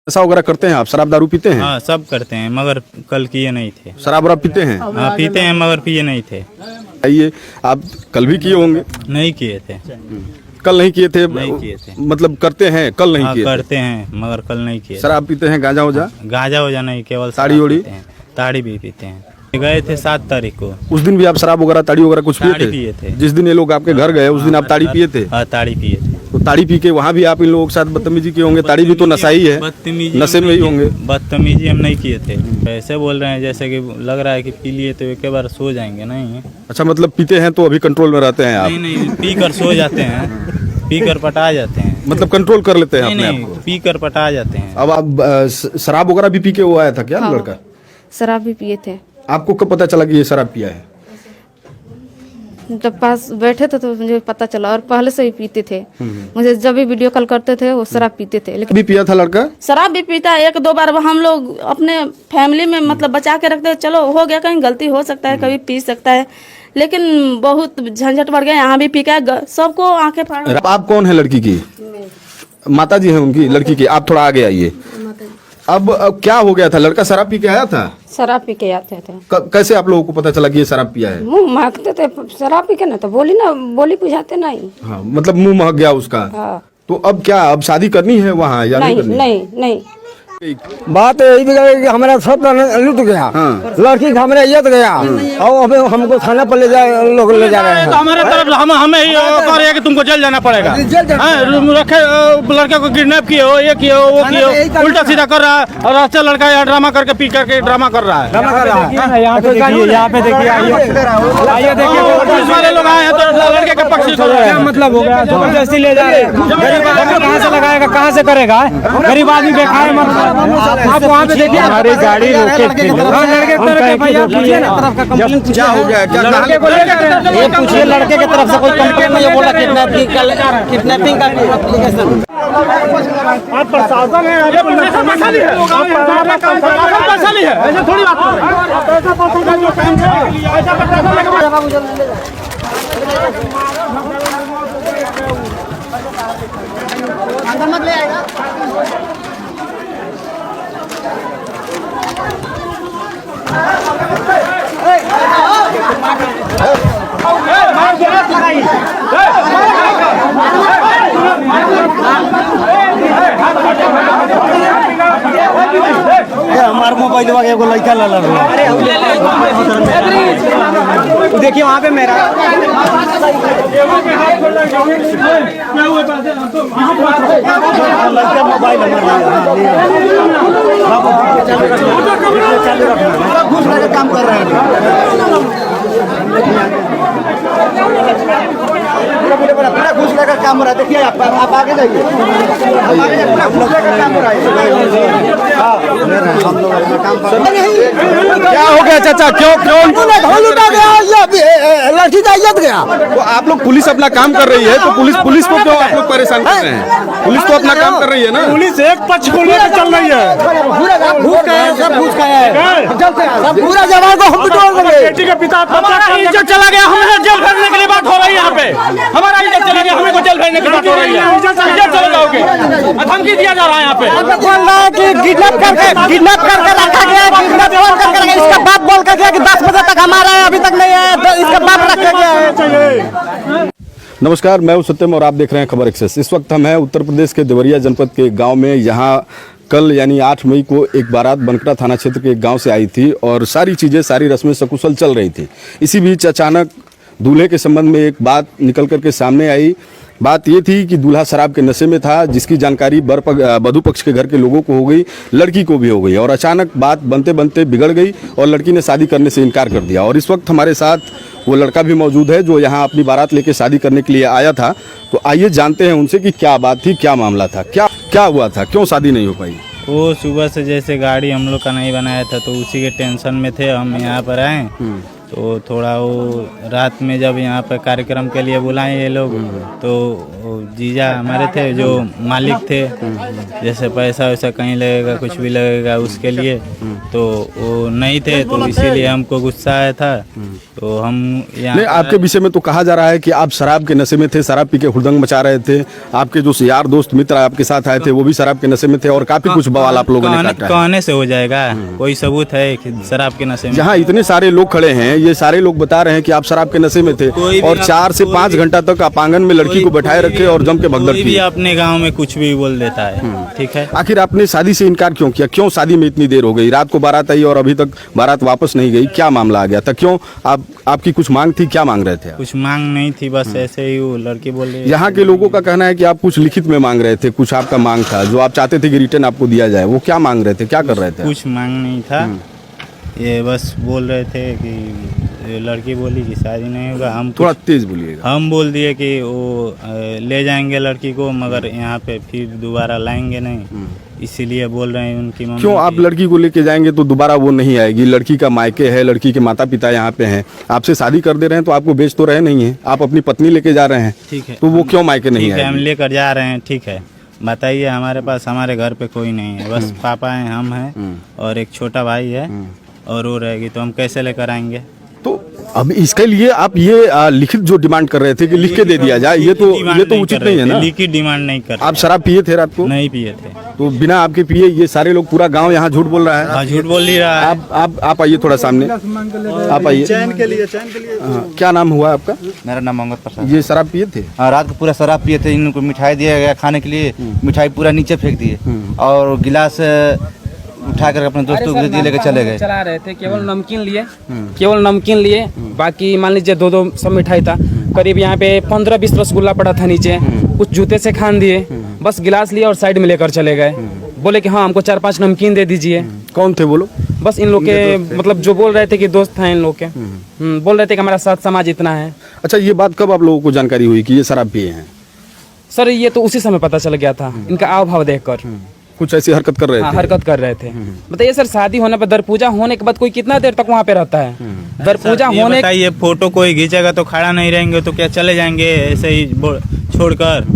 नशा वगैरह करते हैं आप? शराब दारू पीते हैं? हाँ सब करते हैं, मगर कल किए नहीं थे। शराब वराब पीते हैं? हाँ पीते हैं मगर पिए नहीं थे। आइए, आप कल भी किए होंगे? नहीं किए थे। कल नहीं किए थे? नहीं किए थे। मतलब करते हैं, कल नहीं हाँ किए थे? करते हैं मगर कल नहीं किए। शराब पीते हैं, गांजा वजा? गांजा वजा नहीं, केवल ताड़ी ओड़ी? ताड़ी भी पीते हैं। गए थे 7 तारीख को। उस दिन भी आप शराब वगैरह ताड़ी वगैरह कुछ ताड़ी पिए पिए थे? थे। जिस दिन ये लोग आपके घर गए उस दिन आप ताड़ी पिए थे? हाँ ताड़ी पिए थे। तो ताड़ी पी के वहाँ भी आप इन लोगों के साथ बदतमीजी किए होंगे? ताड़ी भी तो नशा ही है, बदतमीजी नशे में ही होंगे। बदतमीजी हम नहीं किए थे। ऐसे बोल रहे हैं जैसे कि लग रहा है कि पी लिए तो एक बार सो जाएंगे। नहीं अच्छा, मतलब पीते हैं तो अभी कंट्रोल में रहते हैं आप? नहीं पी कर सो जाते हैं, पी कर पटा जाते हैं। मतलब कंट्रोल कर लेते हैं अपने आप नहीं को? पी कर पटा जाते हैं। अब आप शराब वगैरह भी पी के वो आया था क्या? हाँ, लड़का शराब भी पिए थे। आपको कब पता चला कि ये शराब पिया है? जब पास बैठे थे तो मुझे पता चला, और पहले से ही पीते थे। मुझे जब भी वीडियो कॉल करते थे वो शराब पीते थे। लेकिन भी पिया था लड़का? शराब भी पीता है, 1-2 बार हम लोग अपने फैमिली में मतलब बचा के रखते हैं। चलो हो गया, कहीं गलती हो सकता है, कभी पी सकता है, लेकिन बहुत झंझट बढ़ गया। यहाँ भी पी के सबको आंखें फाड़। आप कौन है लड़की की? माता जी है उनकी लड़की की। आप थोड़ा आगे आइए। अब क्या हो गया था? लड़का शराब पी के आया था? शराब पी के आते थे। कैसे आप लोगों को पता चला कि ये शराब पिया है? मुंह महकते थे शराब पी के, ना तो बोली बुझाते नहीं। हाँ, मतलब मुंह महक गया उसका। हाँ। तो अब क्या, अब शादी करनी है वहाँ या नहीं करनी? नहीं। बात यही बिगड़ कि हमारा सब लुट गया। हाँ। लड़की का हमारा इज्जत गया, और अभी हमको थाना पर ले जा रहे हैं। तो हमारे तरफ हमें ही कह रहे हैं कि तुमको जेल जाना पड़ेगा। रखे लड़के को किडनैप किए हो, ये किए हो, वो किए हो, उल्टा सीधा कर रहा है। और अच्छा लड़का यहाँ ड्रामा करके पी करके ड्रामा कर रहा है। यहाँ पे देखिए, आइए देखिए, पुलिस वाले लोग आए हैं तो लड़के के पक्ष क्या मतलब हो गया? जबरदस्ती ले जा रहे हैं। गरीब आदमी कहाँ से लगाएगा, कहाँ से करेगा? गरीब आदमी बेकार मत। आप वहाँ पे देखिए, हमारी गाड़ी रोके थे। लड़के की तरफ भैया पूछिए ना, क्या हो गया? क्या लड़के को लेकर ये पूछिए, लड़के की तरफ से कोई कंप्लेंट नहीं है। बोला किडनैपिंग का एप्लीकेशन। आप प्रशासन है, आप प्रशासन है, ऐसे थोड़ी बात अंदर मत ले आएगा। हमारे मोबाइल वाले एगो लड़का ला देखिए वहाँ पे मेरा मोबाइल काम कर रहे हैं। पूरा घूस लेकर काम हो रहा है। देखिए आप आगे जाइए, पूरा घूस लेकर काम हो रहा है। क्या हो गया चाचा? क्यों लुटा गया, लड़की का इज्जत गया। तो आप लोग, पुलिस अपना काम कर रही है तो पुलिस को क्यों आप लोग परेशान कर रहे हैं? पुलिस तो अपना काम कर रही है ना। पुलिस एक पक्ष को लेकर चल रही है। सब पूरा जवान को हम बिटोर देंगे। बेटी के पिता इज्जत चला गया, हमें जेल भेजने के लिए बात हो रही है। यहाँ पे हमारा इज्जत चला गया, हमें को जेल भेजने की बात हो रही है। इज्जत चले जाओगे, धमकी दिया जा रहा है यहाँ पे। बोल रहा है कि किडनैप करके रखा गया, किडनैप करके इसका बाप बोल कर गया कि 10 बजे तक हमारा है, अभी तक नहीं है, तो इसका बाप रखा गया है। नमस्कार, मैं हूं सत्यम और आप देख रहे हैं खबर एक्सेस। इस वक्त हम हैं उत्तर प्रदेश के देवरिया जनपद के एक गांव में। यहाँ कल यानी 8 मई को एक बारात बनकरा थाना क्षेत्र के एक गांव से आई थी और सारी चीज़ें, सारी रस्में सकुशल चल रही थी। इसी बीच अचानक दूल्हे के संबंध में एक बात निकल कर के सामने आई। बात ये थी कि दूल्हा शराब के नशे में था, जिसकी जानकारी वधू पक्ष के घर के लोगों को हो गई, लड़की को भी हो गई, और अचानक बात बनते बनते बिगड़ गई और लड़की ने शादी करने से इनकार कर दिया। और इस वक्त हमारे साथ वो लड़का भी मौजूद है जो यहाँ अपनी बारात लेके शादी करने के लिए आया था। तो आइए जानते हैं उनसे कि क्या बात थी, क्या मामला था, क्या हुआ था, क्यों शादी नहीं हो पाई। वो सुबह से जैसे गाड़ी हम लोग का नहीं बनाया था तो उसी के टेंशन में थे। हम यहाँ पर आए तो थोड़ा वो रात में जब यहाँ पर कार्यक्रम के लिए बुलाए ये लोग, तो जीजा हमारे थे जो मालिक थे, जैसे पैसा वैसा कहीं लगेगा, कुछ भी लगेगा उसके लिए, तो वो नहीं थे। तो इसीलिए हमको गुस्सा आया था। तो तो हम यहाँ नहीं, आपके विषय में तो कहा जा रहा है कि आप शराब के नशे में थे, शराब पी के हुड़दंग मचा रहे थे। आपके जो यार दोस्त मित्र आपके साथ आए थे वो भी शराब के नशे में थे और काफी कुछ बवाल आप लोगों ने काटा है। कहने से हो जाएगा? कोई सबूत है कि शराब के नशे में? जहाँ इतने सारे लोग खड़े हैं, ये सारे लोग बता रहे हैं कि आप शराब के नशे में थे और 4 से 5 घंटा तक आप आंगन में लड़की को बैठाए रखे और जम के भगदड़ कोई भी की। अपने गांव में कुछ भी बोल देता है, ठीक है। आखिर आपने शादी से इनकार क्यों किया? क्यों शादी में इतनी देर हो गई? रात को बारात आई और अभी तक बारात वापस नहीं गई, क्या मामला आ गया था? क्यों आपकी कुछ मांग थी, क्या मांग रहे थे आप? कुछ मांग नहीं थी, बस ऐसे ही वो लड़की बोल रही है। यहाँ के लोगों का कहना है कि आप कुछ लिखित में मांग रहे थे, कुछ आपका मांग था जो आप चाहते थे कि रिटर्न आपको दिया जाए। वो क्या मांग रहे थे, क्या कर रहे थे? कुछ मांग नहीं था, ये बस बोल रहे थे कि लड़की बोली कि शादी नहीं होगा। हम थोड़ा तेज बोलिएगा। हम बोल दिए कि वो ले जाएंगे लड़की को, मगर यहाँ पे फिर दोबारा लाएंगे नहीं, इसीलिए बोल रहे हैं उनकी मम्मी। क्यों आप लड़की को लेके जाएंगे तो दोबारा वो नहीं आएगी? लड़की का मायके है, लड़की के माता पिता यहाँ पे हैं, आपसे शादी कर दे रहे हैं तो आपको बेच तो रहे नहीं है, आप अपनी पत्नी लेके जा रहे हैं, ठीक है, तो वो क्यों मायके नहीं ठीक है, हम आएगी? लेकर जा रहे हैं, ठीक है। बताइए, हमारे पास हमारे घर पे कोई नहीं है, बस पापा हैं, हम हैं और एक छोटा भाई है और वो रहेगी, तो हम कैसे लेकर आएंगे? तो अब इसके लिए आप ये लिखित जो डिमांड कर रहे थे कि लिख के दे दिया जाए, ये तो उचित नहीं है ना। लिखित डिमांड नहीं कर। आप शराब पिए थे रात को? नहीं पिए थे। तो बिना आपके पिए ये सारे लोग, पूरा गांव यहाँ झूठ बोल रहा है? हाँ, झूठ बोल ही रहा है। आप आइए थोड़ा सामने, आप आइए। चैन के लिए क्या नाम हुआ आपका? मेरा नाम मंगत प्रसाद। ये शराब पिए थे? हाँ, रात को पूरा शराब पिए थे, इनको मिठाई दिया गया खाने के लिए, मिठाई पूरा नीचे फेंक दिए और गिलास उठा कर अपने दोस्तों को दे लेकर चले गए। चला रहे थे, केवल नमकीन लिए, बाकी मान लीजिए 2-2 सब मिठाई था। करीब यहाँ पे 15-20 रसगुल्ला पड़ा था नीचे, कुछ जूते से खान दिए, बस गिलास लिए और साइड में लेकर चले गए। बोले कि हाँ, हमको 4-5 नमकीन दे दीजिए। कौन थे बोलो? बस इन लोग के, मतलब जो बोल रहे थे कि दोस्त हैं इन लोग के, बोल रहे थे कि हमारा साथ समाज इतना है। अच्छा, ये बात कब आप लोगों को जानकारी हुई कि ये शराब पिए हैं? सर ये तो उसी समय पता चल गया था, इनका आव भाव देखकर। कुछ ऐसी हरकत कर रहे थे? हरकत कर रहे थे। बताइए सर, शादी होने पर, दर पूजा होने के बाद कोई कितना देर तक वहाँ पे रहता है? दर पूजा होने, बताइए, फोटो कोई खींचेगा तो खड़ा नहीं रहेंगे तो क्या चले जाएंगे ऐसे ही छोड़कर?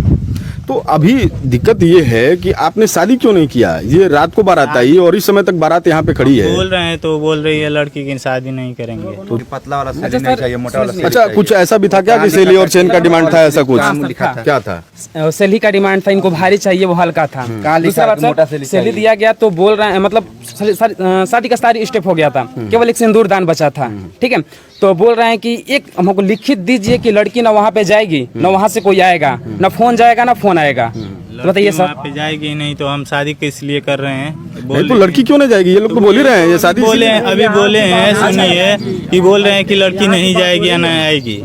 तो अभी दिक्कत ये है कि आपने शादी क्यों नहीं किया? ये रात को बारात आई और इस समय तक बारात यहाँ पे खड़ी है। बोल रहे हैं तो बोल रही है लड़की की शादी नहीं करेंगे। तो पतला वाला सेली नहीं चाहिए, मोटा वाला सेली अच्छा, चाहिए। कुछ ऐसा भी था क्या कि सेली और चेन का डिमांड था? ऐसा कुछ क्या था? सेली का डिमांड था, इनको भारी चाहिए, वो हल्का था। दूसरा बात मोटा सर, सेली सेली चाहिए। दिया गया तो बोल रहे हैं, मतलब शादी का सारी स्टेप हो गया था, केवल एक सिंदूर दान बचा था, ठीक है। तो बोल रहे हैं कि एक हमको लिखित दीजिए कि लड़की ना वहाँ पे जाएगी, ना वहाँ से कोई आएगा, ना फोन जाएगा, ना फोन आएगा। तो बताइए सर, वहाँ पे जाएगी नहीं तो हम शादी किस लिए कर रहे हैं? नहीं तो लड़की क्यों नहीं जाएगी? ये लोग तो बोल ही रहे हैं ये शादी बोले हैं, अभी बोले हैं, सुनिए कि बोल रहे हैं कि लड़की नहीं जाएगी या नहीं आएगी।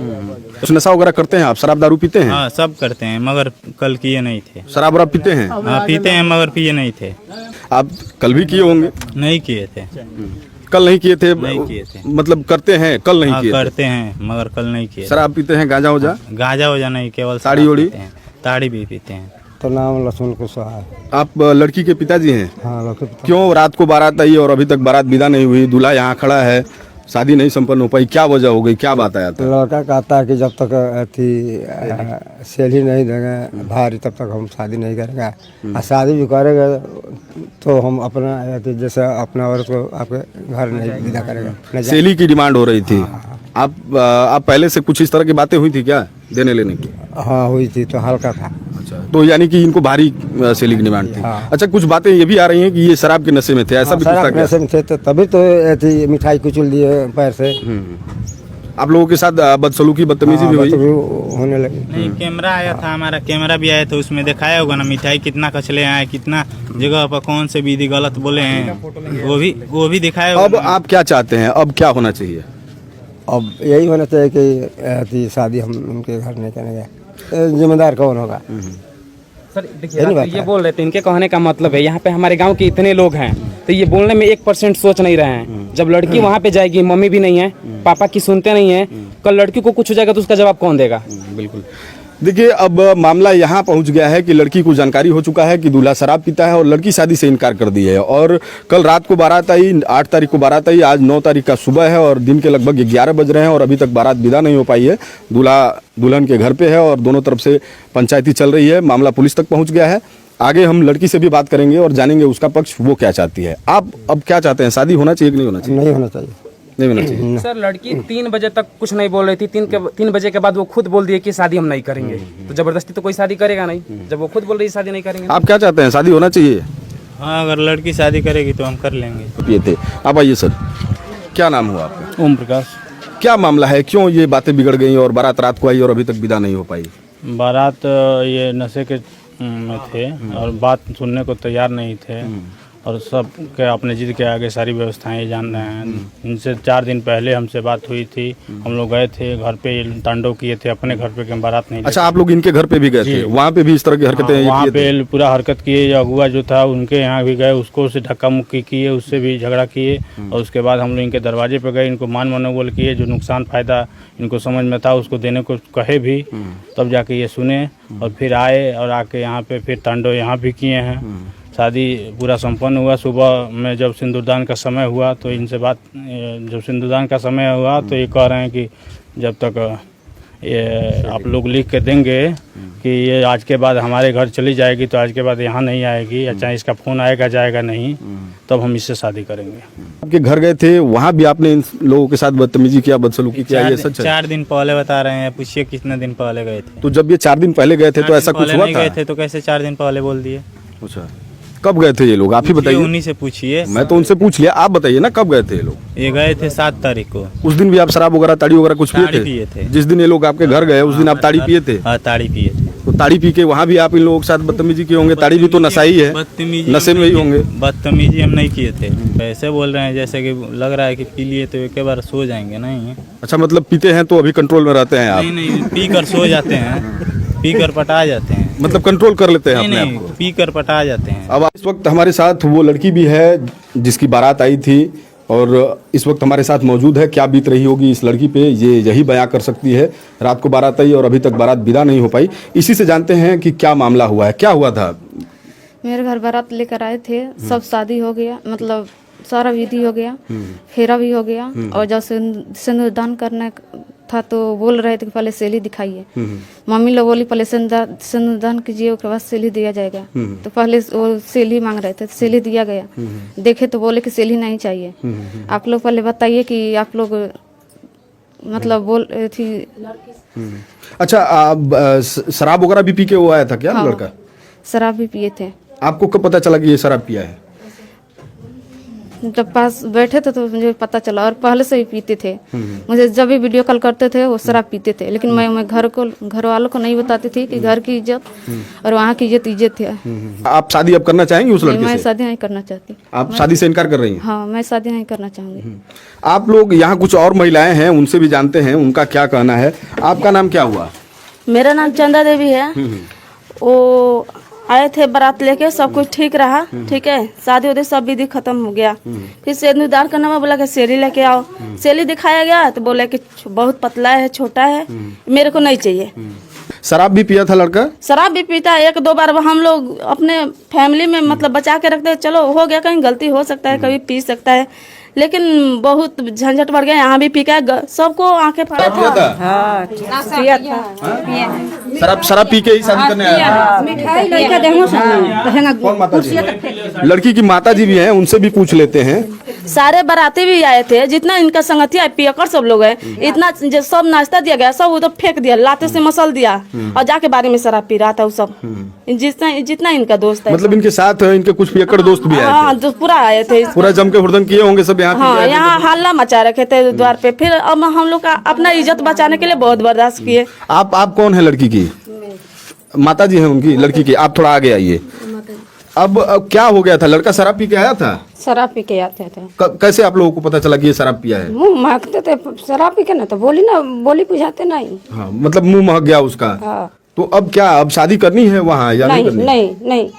कुछ नशा वगैरह करते हैं आप? शराब दारू पीते हैं? हाँ, सब करते हैं, मगर कल किए नहीं थे। शराब वराब पीते हैं? हाँ, पीते हैं मगर पिए नहीं थे। आप कल भी किए होंगे? नहीं किए थे। कल नहीं किए थे? नहीं किए थे। मतलब करते हैं, कल नहीं हाँ, किए थे। करते हैं मगर कल नहीं किए। शराब पीते हैं, गांजा वजा? गांजा वजा नहीं, केवल ताड़ी शराब ओड़ी? पीते हैं। ताड़ी भी पीते हैं। तो नाम लक्ष्मण कुशवाहा है। आप लड़की के पिताजी हैं? हाँ, लड़के क्यों रात को बारात आई और अभी तक बारात विदा नहीं हुई? दूल्हा यहाँ खड़ा है, शादी नहीं संपन्न हो पाई, क्या वजह हो गई, क्या बात आया था? लड़का कहता है कि जब तक सेली नहीं देंगे भारी तब तक हम शादी नहीं करेंगे, और शादी भी करेंगे तो हम अपना जैसे अपना औरत को आपके घर नहीं विदा करेंगे। सेली की डिमांड हो रही थी। आप पहले से कुछ इस तरह की बातें हुई थी क्या देने लेने की? हाँ, हुई थी, तो हल्का था। अच्छा, तो यानी कि इनको भारी सेली की डिमांड थी। हाँ। अच्छा, कुछ बातें ये भी आ रही हैं कि ये शराब के नशे में थे, ऐसा भी कुछ था शराब क्या? नशे में थे तो तभी तो ऐसी मिठाई कुचल दिए पैर से। आप लोगों के साथ बदसलूकी बदतमीजी भी हुई? होने लगी। नहीं, कैमरा आया था, हमारा कैमरा भी आया था, उसमें दिखाया होगा ना मिठाई कितना कचले आए, कितना जगह पर कौन से विधि गलत बोले हैं, वो भी दिखाया होगा अब ना। आप क्या चाहते हैं? अब क्या होना चाहिए? अब यही होना चाहिए कि शादी हम उनके घर नहीं करेंगे। जिम्मेदार कौन होगा? सर देखिए, ये बोल रहे थे, इनके कहने का मतलब है यहाँ पे हमारे गांव के इतने लोग हैं, तो ये बोलने में 1% सोच नहीं रहे हैं। जब लड़की वहाँ पे जाएगी, मम्मी भी नहीं है, पापा की सुनते नहीं है, कल लड़की को कुछ हो जाएगा तो उसका जवाब कौन देगा? बिल्कुल। देखिए, अब मामला यहाँ पहुँच गया है कि लड़की को जानकारी हो चुका है कि दूल्हा शराब पीता है और लड़की शादी से इनकार कर दी है। और कल रात को बारात आई, 8 तारीख को बारात आई, आज 9 तारीख का सुबह है और दिन के लगभग 11 बज रहे हैं और अभी तक बारात विदा नहीं हो पाई है। दूल्हा दुल्हन के घर पे है और दोनों तरफ से पंचायती चल रही है। मामला पुलिस तक पहुँच गया है। आगे हम लड़की से भी बात करेंगे और जानेंगे उसका पक्ष, वो क्या चाहती है। आप अब क्या चाहते हैं? शादी होना चाहिए कि नहीं होना चाहिए? नहीं होना चाहिए। नहीं होना चाहिए। सर लड़की 3 बजे तक कुछ नहीं बोल रही थी, 3 बजे के बाद वो खुद बोल दिए कि शादी हम नहीं करेंगे। तो जबरदस्ती तो कोई शादी करेगा नहीं, जब वो खुद बोल रही है शादी नहीं करेंगे। आप क्या चाहते हैं, शादी होना चाहिए? हाँ, अगर लड़की शादी करेगी तो हम कर लेंगे। ये थे। आप आइए सर, क्या नाम हुआ आपका? ओम प्रकाश। क्या मामला है, क्यों ये बातें बिगड़ गई और बारात रात को आई और अभी तक विदा नहीं हो पाई? बारात ये नशे के में थे और बात सुनने को तैयार नहीं थे और सब के अपने जिद के आगे सारी व्यवस्थाएं जान रहे हैं। इनसे 4 दिन पहले हमसे बात हुई थी, हम लोग गए थे घर पे, तांडव किए थे अपने घर पे कि हम बारात नहीं। अच्छा, आप लोग इनके घर पे भी गए थे, वहाँ पे भी इस तरह की हरकतें ये वहाँ किए थे? पे पूरा हरकत किए। अगुआ जो था उनके यहाँ भी गए, उसको से धक्का मुक्की किए, उससे भी झगड़ा किए और उसके बाद हम लोग इनके दरवाजे पे गए, इनको मान मनोबल किए, जो नुकसान फायदा इनको समझ में था उसको देने को कहे भी, तब जाके ये सुने और फिर आए और आके यहाँ पे फिर तांडव यहाँ भी किए हैं। शादी पूरा संपन्न हुआ। सुबह में जब सिंदूरदान का समय हुआ तो इनसे बात, जब सिंदूरदान का समय हुआ तो ये कह रहे हैं कि जब तक ये आप लोग लिख के देंगे कि ये आज के बाद हमारे घर चली जाएगी तो आज के बाद यहाँ नहीं आएगी, या चाहे इसका फ़ोन आएगा जाएगा नहीं, तब हम इससे शादी करेंगे। आपके घर गए थे, वहाँ भी आपने इन लोगों के साथ बदतमीजी किया, बदसलूकी किया, ये सच है? 4 दिन पहले बता रहे हैं, पूछिए कितने दिन पहले गए थे। तो जब ये 4 दिन पहले गए थे तो ऐसा कुछ हुआ नहीं था? गए थे तो कैसे 4 दिन पहले बोल दिए? अच्छा, कब गए थे ये लोग, आप ही बताइए। उन्हीं से पूछिए। मैं तो उनसे पूछ लिया, आप बताइए ना कब गए थे ये लोग? ये गए थे 7 तारीख को। उस दिन भी आप शराब वगैरह, ताड़ी वगैरह कुछ ताड़ी पिए पिए थे? थे। जिस दिन ये लोग आपके घर गए उस दिन आप ताड़ी पिए थे? हाँ, ताड़ी पिए थे। तो ताड़ी पी के वहाँ भी आप इन लोगों के साथ बदतमीजी किए होंगे? ताड़ी भी तो नशा ही है, नशे में ही होंगे। बदतमीजी हम नहीं किए थे। ऐसे बोल रहे हैं जैसे कि लग रहा है कि पी लिए तो एक बार सो जाएंगे। नहीं। अच्छा, मतलब पीते हैं तो अभी कंट्रोल में रहते हैं आप? नहीं, पी कर सो जाते हैं, पी कर पटा जाते हैं। मतलब कंट्रोल कर लेते हैं अपने आप नहीं, को? पी कर पटा जाते हैं। अब इस वक्त हमारे साथ वो लड़की भी है जिसकी बारात आई थी और इस वक्त हमारे साथ मौजूद है। क्या बीत रही होगी इस लड़की पे, ये यही बयां कर सकती है। रात को बारात आई और अभी तक बारात विदा नहीं हो पाई। इसी से जानते हैं कि क्या मामला हुआ है, क्या हुआ था। मेरे घर बारात लेकर आए थे, सब शादी हो गया, मतलब सारा विधि हो गया, फेरा भी हो गया और जब सिंदूरदान करने था तो बोल रहे थे कि पहले सेली दिखाइए। मम्मी लोग बोली पहले सिंदूरदान कीजिए, उसके बाद सेली दिया जाएगा। तो पहले वो सेली मांग रहे थे, सेली दिया गया। देखे तो बोले कि सेली नहीं चाहिए। आप लोग पहले बताइए कि आप लोग मतलब बोल रही थी। अच्छा, शराब वगैरह भी पी के वो आया था क्या? हाँ, लड़का शराब भी पिए थे। आपको कब पता चला कि ये शराब पिया है? जब पास बैठे थे तो मुझे पता चला, और पहले से ही पीते थे। मुझे जब भी वीडियो कॉल करते थे वो शराब पीते थे, लेकिन मैं घर वालों को नहीं बताती थी कि घर की इज्जत और वहाँ की इज्जत है। आप शादी अब करना चाहेंगे उस लड़के मैं से? शादी नहीं करना चाहती। आप शादी से इनकार कर रही हैं? हाँ, मैं शादी नहीं करना चाहूँगी। आप लोग यहाँ कुछ और महिलाएं हैं, उनसे भी जानते हैं उनका क्या कहना है। आपका नाम क्या हुआ? मेरा नाम चंदा देवी है। वो आए थे बारात लेके, सब कुछ ठीक रहा, ठीक है, शादी उदी सब विधि खत्म हो गया। फिर सिंदूरदान करना में बोला कि सेली लेके आओ। सेली दिखाया गया तो बोले कि बहुत पतला है, छोटा है, मेरे को नहीं चाहिए। शराब भी पिया था लड़का? शराब भी पीता है, 1-2 बार हम लोग अपने फैमिली में मतलब बचा के रखते हैं। चलो हो गया, कहीं गलती हो सकता है, कभी पी सकता है, लेकिन बहुत झंझट बढ़ गया। यहाँ भी पी के सबको आंखें फाड़ा था। शराब पी के ही शादी करने आया था? मिठाई लेके देंगे कौन माता जी? लड़की की माता जी भी हैं, उनसे भी पूछ लेते हैं। सारे बाराती भी आए थे, जितना इनका संगतिया पियकर सब लोग है, इतना सब नाश्ता दिया गया, सब वो तो फेंक दिया, लाते से मसल दिया और जाके बारे में शराब पी रहा था वो सब, जितना इनका दोस्त है। मतलब इनके साथ इनके कुछ पियक्कड़ दोस्त भी आए थे? हाँ, जो पूरा आए थे, पूरा जम के हुड़दंग किए होंगे सब यहाँ? हाँ, यहाँ हल्ला मचा रखे थे द्वार पे। फिर अब हम लोग का अपना इज्जत बचाने के लिए बहुत बर्दाश्त किए। आप कौन है लड़की की? माता जी है उनकी लड़की की। आप थोड़ा आगे आइए। अब क्या हो गया था? लड़का शराब पी के आया था? शराब पी के आते थे। कैसे आप लोगों को पता चला कि ये शराब पिया है? मुँह महकते थे शराब पी के ना, तो बोली बुझाते नहीं। हाँ, मतलब मुंह महक गया उसका। हाँ। तो अब क्या, अब शादी करनी है वहाँ या नहीं करनी? नहीं।